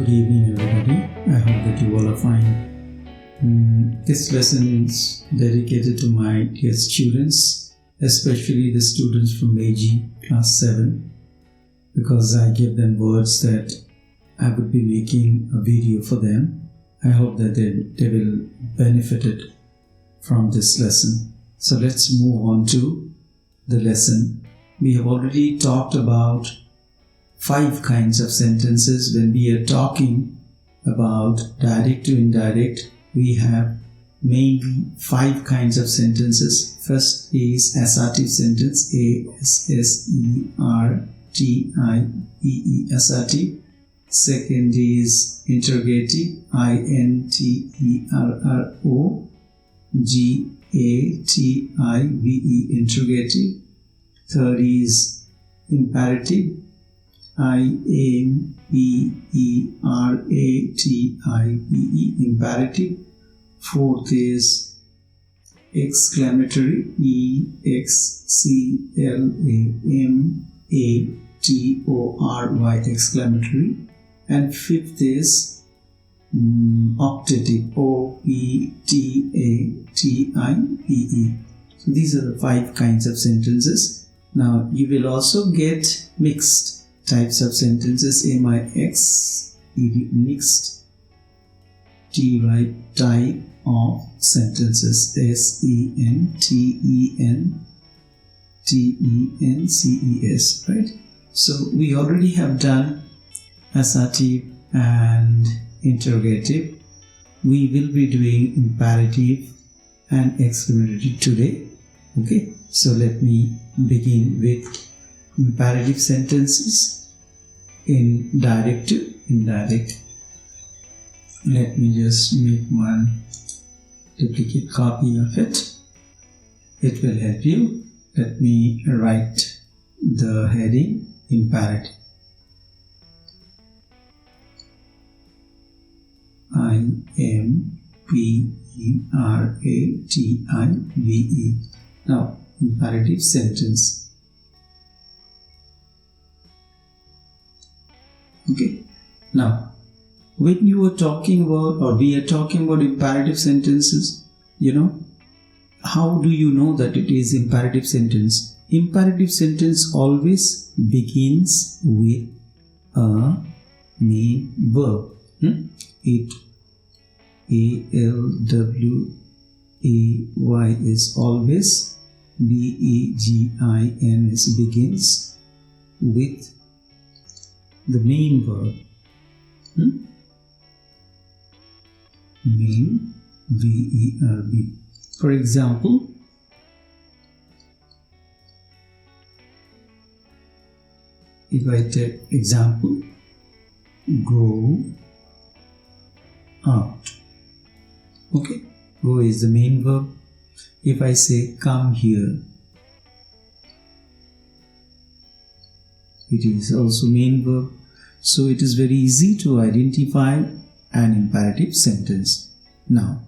Good evening, everybody. I hope that you all are fine. This lesson is dedicated to my dear students, especially the students from MASIH class 7, because I give them words that I would be making a video for them. I hope that they will benefit from this lesson. So let's move on to the lesson. We have already talked about 5 kinds of sentences. When we are talking about direct to indirect, we have mainly 5 kinds of sentences. First is assertive sentence, A-S-S-E-R-T-I-V-E, assertive. Second is interrogative, I-N-T-E-R-R-O-G-A-T-I-V-E, interrogative. Third is imperative, I-M-P-E-R-A-T-I-V-E, imperative. Fourth is exclamatory, E-X-C-L-A-M-A-T-O-R-Y, exclamatory. And fifth is optative, O-P-T-A-T-I-V-E. So these are the 5 kinds of sentences. Now you will also get mixed types of sentences, M-I-X-E-D, mixed type of sentences, S-E-N-T-E-N-T-E-N-C-E-S, right? So we already have done assertive and interrogative. We will be doing imperative and exclamatory today. Okay, so let me begin with imperative sentences in direct to indirect. Let me just make one duplicate copy of it. It will help you. Let me write the heading imperative. I-M-P-E-R-A-T-I-V-E. Now, imperative sentence. Okay. Now, when you are talking about, or we are talking about imperative sentences, how do you know that it is imperative sentence? Imperative sentence always begins with a main verb. It, A-L-W-A-Y is always, B-E-G-I-N-S begins with the main verb. Main, V-E-R-B. For example, if I take example, go out. Okay, go is the main verb. If I say come here, it is also main verb. So it is very easy to identify an imperative sentence. Now,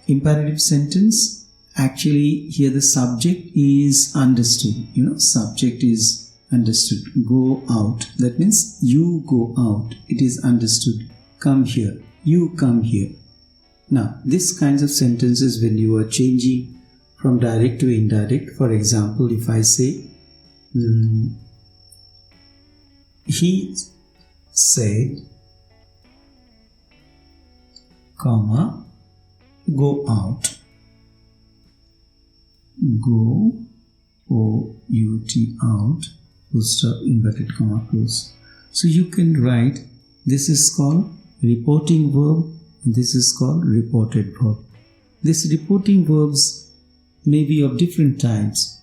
imperative sentence, actually here the subject is understood. Subject is understood. Go out. That means you go out. It is understood. Come here. You come here. Now, these kinds of sentences, when you are changing from direct to indirect, for example, if I say, he said, comma, go out. Go, O-U-T, out, full stop, inverted comma, close. So you can write, this is called reporting verb, this is called reported verb. These reporting verbs may be of different types.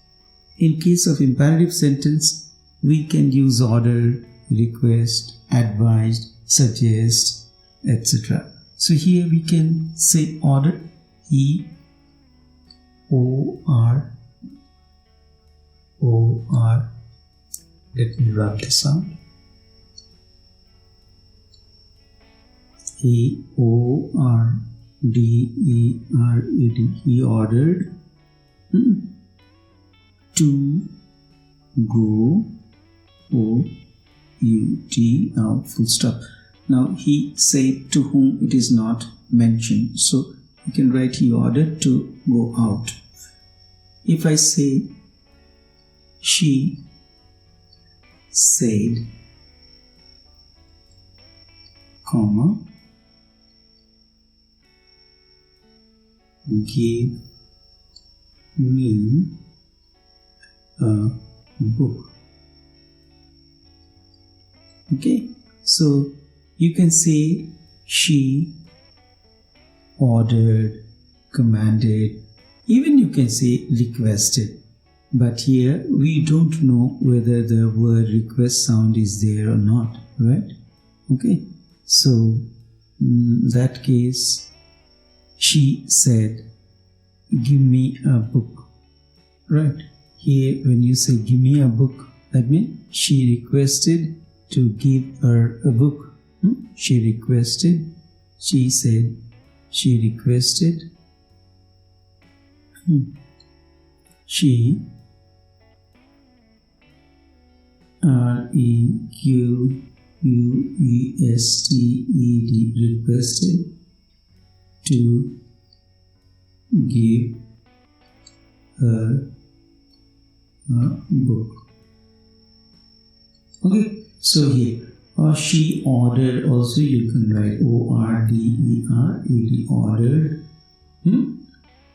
In case of imperative sentence, we can use order, request, advised, suggest, etc. So here we can say order, E-O-R-O-R. Let me rub this out. E-O-R-D-E-R-E-D. He ordered to go, O-U-T, out, full stop. Now he said to whom it is not mentioned. So you can write he ordered to go out. If I say she said, comma, give me a book. Okay, so you can say she ordered, commanded, even you can say requested. But here we don't know whether the word request sound is there or not, right? Okay, so in that case, she said, give me a book, right? Here when you say give me a book, that means she requested to give her a book. She requested, she said, she requested, she requested requested to give her a book. Okay, so here she ordered, also you can write ordered, ordered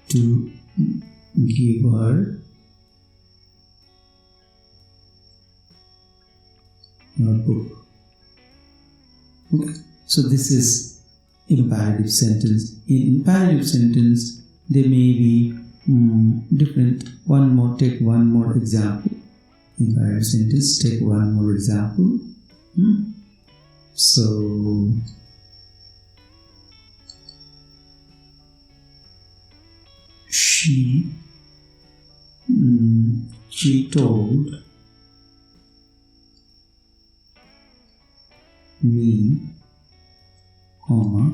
to give her a book. Okay, so this is imperative sentence. In imperative sentence there may be different. Take one more example. Imperative sentence, take one more example. So she told me, comma,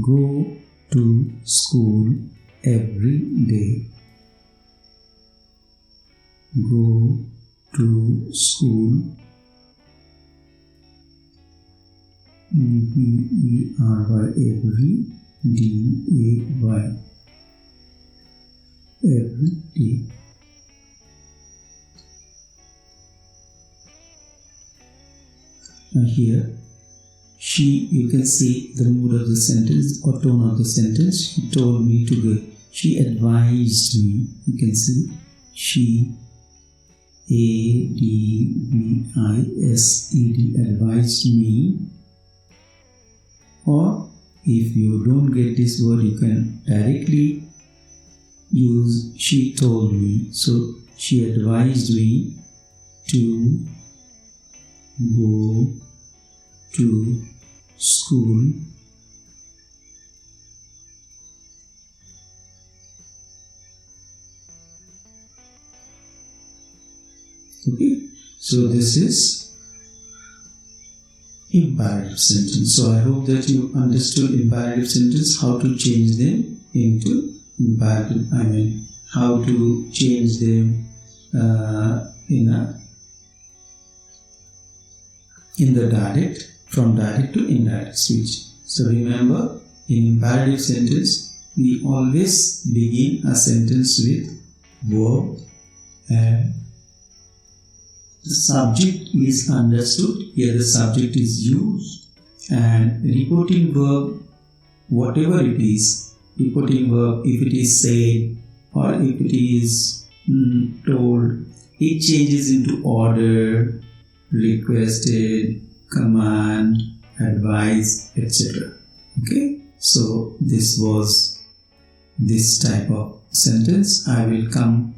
go to school every day. Go to school every day. Every day. Now here, you can see the mood of the sentence or tone of the sentence. She told me to go. She advised me. You can see she advised me. Or if you don't get this word, you can directly use she told me. So she advised me to go to school okay, so this is imperative sentence. So I hope that you understood imperative sentence, how to change them into imperative, how to change them in the direct, from direct to indirect speech. So remember, in imperative sentence, we always begin a sentence with verb and the subject is understood. Here the subject is used, and reporting verb, whatever it is, reporting verb, if it is said or if it is told, it changes into order, requested, command, advice, etc. Okay, so this was this type of sentence. I will come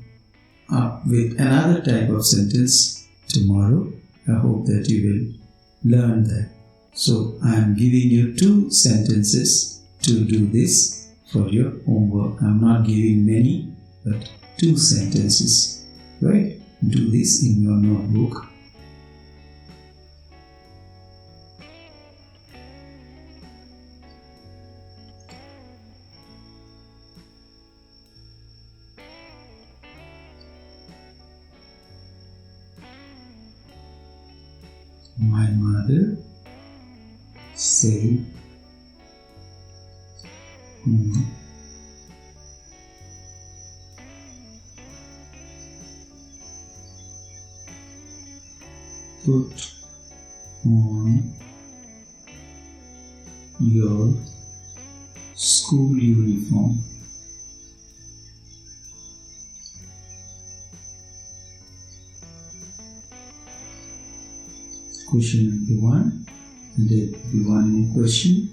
up with another type of sentence tomorrow. I hope that you will learn that. So I am giving you 2 sentences to do this for your homework. I am not giving many, but 2 sentences. Right? Do this in your notebook. My mother stayed home. Put on your school uniform. Question number 1, and there will be one more question.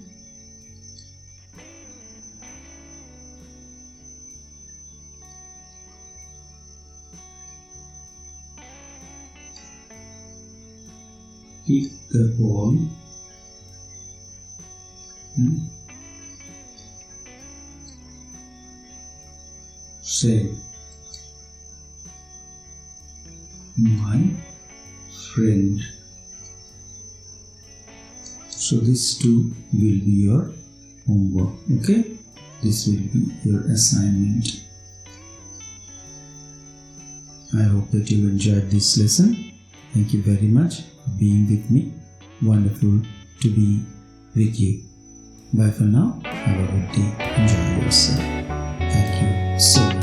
Pick the ball and say, my friend. So these two will be your homework, okay? This will be your assignment. I hope that you enjoyed this lesson. Thank you very much for being with me. Wonderful to be with you. Bye for now. Have a good day. Enjoy yourself. Thank you so much.